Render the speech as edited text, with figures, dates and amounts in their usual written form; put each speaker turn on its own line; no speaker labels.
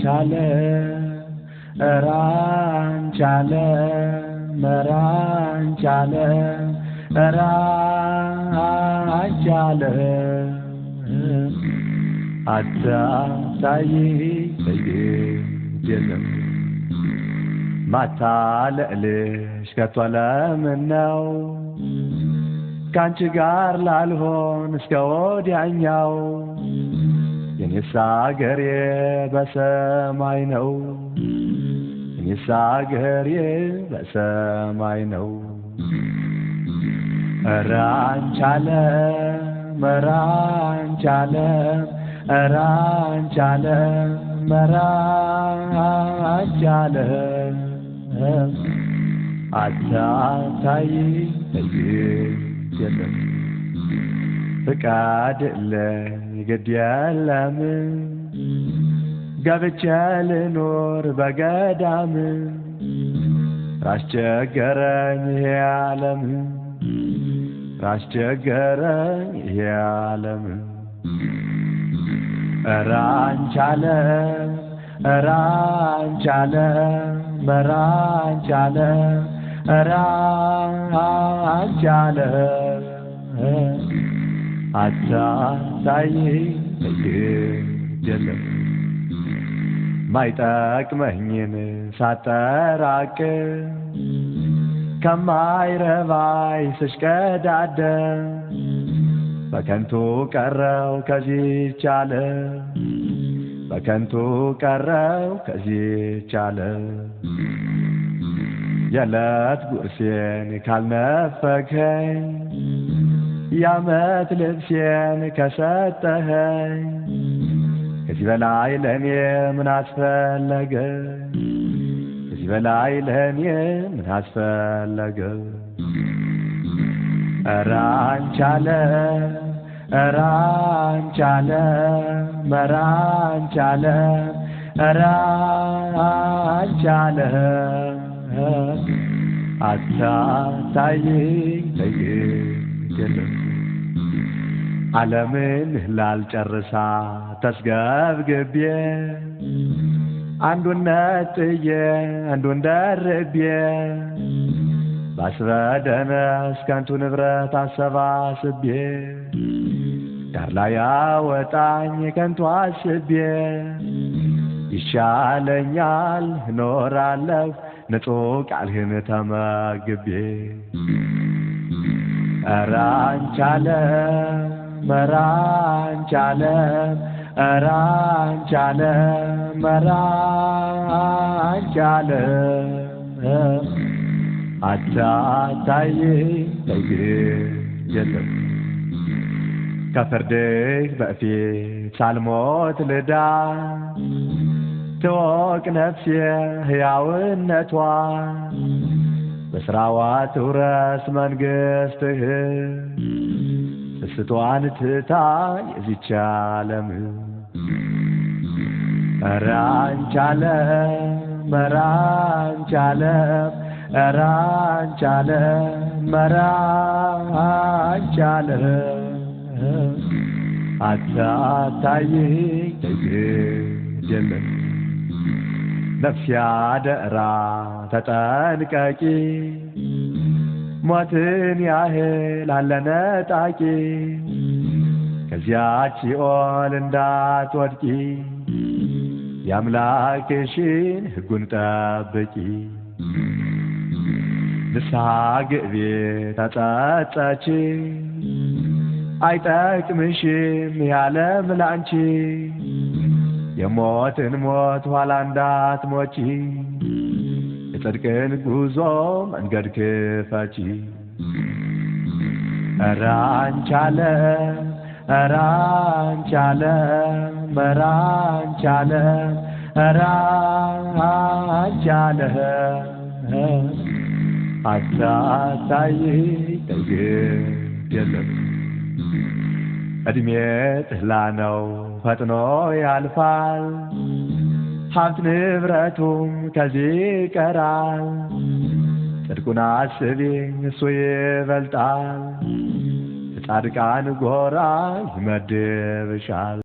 ራንቻለ ራንቻለ መራንቻለ ራንቻለ አታሳይ በየጀለም ማታለልሽ ከቶ ለምነው ካንቺ ጋር ላልሆን እስከ ወዲያኛው የኔስ አገሬ በሰማይ ነው የኔስ አገሬ በሰማይ ነው ራንቻለ መራንቻለ ራንቻለ መራንቻለ አታታይ በየጀለም ፍቃድልኝ ግድ የለም ገብቼ ልኖር በገዳም ራስቸገረኝ ይሄ ዓለም ራስቸገረኝ ይሄ ዓለም ራንቻለ ራንቻለ መራንቻለ ራንቻለ አታሳይ በየጀለም ማይጠቅመኝን ሳጠራቅ ከማይረባይ ስሽቀዳደም በከንቱ ቀረው ከዚህች ዓለም በከንቱ ቀረው ከዚህች ዓለም የዕለት ጉርሴን ካልነፈከኝ የዓመት ልብሴን ከሰጠኸኝ ከዚህ በላይ ለእኔ ምን አስፈለገ ከዚህ በላይ ለእኔ ምን አስፈለገ ራንቻለ ራንቻለ መራንቻለ ራንቻለ አታሳይ በየጀለም ዓለምን ላልጨርሳ ተስገብግቤ አንዱን ነጥዬ አንዱን ደርቤ ባስበደነስ ከንቱ ንብረት አሰባስቤ ዳር ላይ ያወጣኝ ከንቱ አስቤ ይሻለኛል እኖራለሁ ንጹሕ ቃልህን ተመግቤ ራንቻለ መራንቻለ ራንቻለ መራንቻለ አታሳይ በየጀለም ከፍርድህ በፊት ሳልሞት ልዳ ትወቅ ነፍሴ ሕያውነቷ በሥራዋ ትውረስ መንግሥትህ ስስቷን ትታ የዚች ዓለም ራንቻለ መራንቻለ ራንቻለ መራንቻለ አታሳይ በየጀለም ነፍሴ አደራ ተጠንቀቂ ሞትን ያህል አለ ነጣቂ ከዚያች ሲኦል እንዳትወድቂ የአምላክሽን ሕጉን ጠብቂ ንስሐ ግቢ ተጸጸቺ አይጠቅምሽም ያለም ላንቺ የሞትን ሞት ኋላ እንዳትሞቺ የጽድቅን ጉዞ መንገድ ክፈቺ ራንቻለ ራንቻለ መራንቻለ ራንቻለ አታሳይ በየጀለም እድሜ ጥህላ ነው ፈጥኖ ያልፋል ሀብት ንብረቱም ከዚህ ይቀራል ጽድቁን አስቢ እሱ ይበልጣል ጻድቃን ጎራ ይመድብሻል